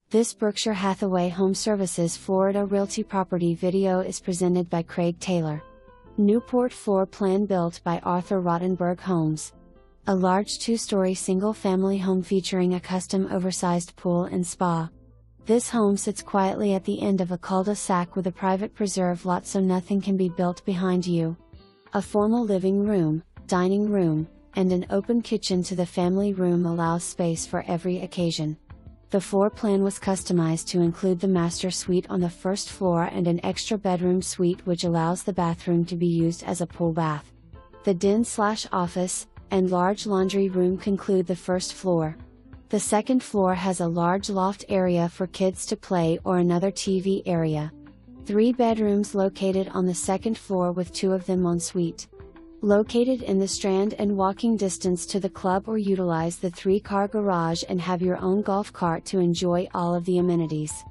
This Berkshire Hathaway HomeServices Florida Realty property video is presented by Craig Taylor. Newport Floor Plan built by Arthur Rotenberg Homes. A large two-story single-family home featuring a custom oversized pool and spa. This home sits quietly at the end of a cul-de-sac with a private preserve lot so nothing can be built behind you. A formal living room, dining room, and an open kitchen to the family room allows space for every occasion. The floor plan was customized to include the master suite on the first floor and an extra bedroom suite which allows the bathroom to be used as a pool bath. The den/office and large laundry room conclude the first floor. The second floor has a large loft area for kids to play or another TV area. 3 bedrooms located on the second floor with 2 of them en suite. Located in the Strand and walking distance to the club, or utilize the 3-car garage and have your own golf cart to enjoy all of the amenities.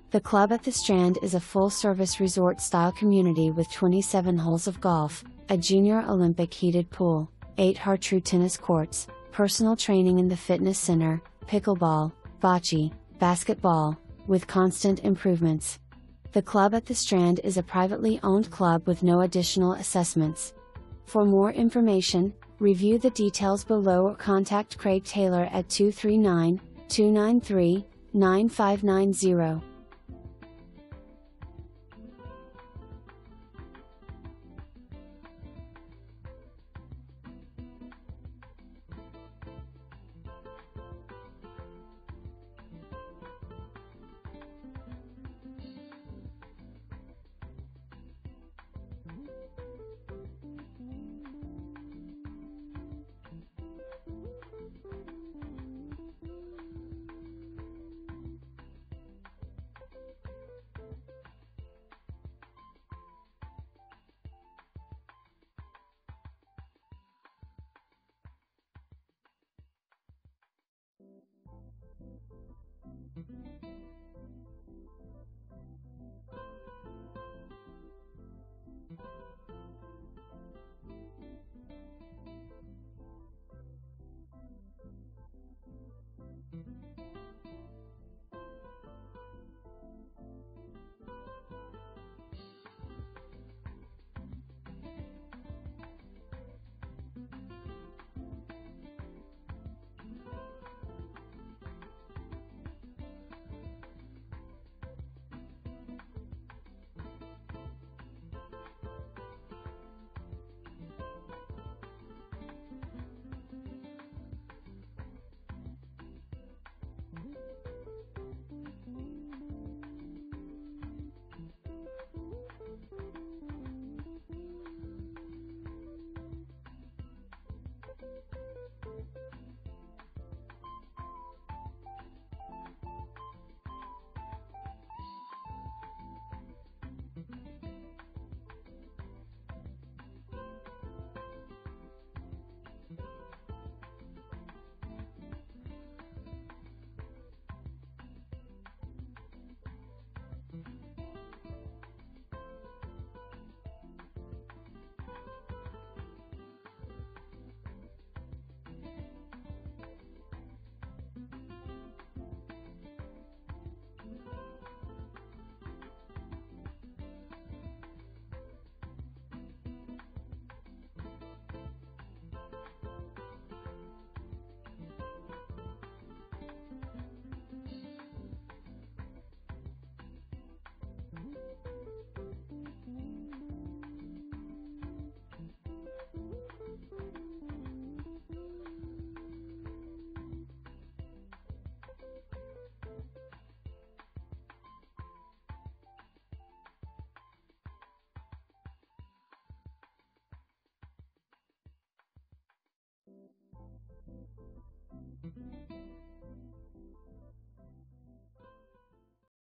The club at the Strand is a full-service resort-style community with 27 holes of golf, a junior Olympic heated pool, 8 Har-Tru tennis courts, personal training in the fitness center, pickleball, bocce, basketball, with constant improvements. The club at the Strand is a privately owned club with no additional assessments. For more information, review the details below or contact Craig Taylor at 239-293-9590.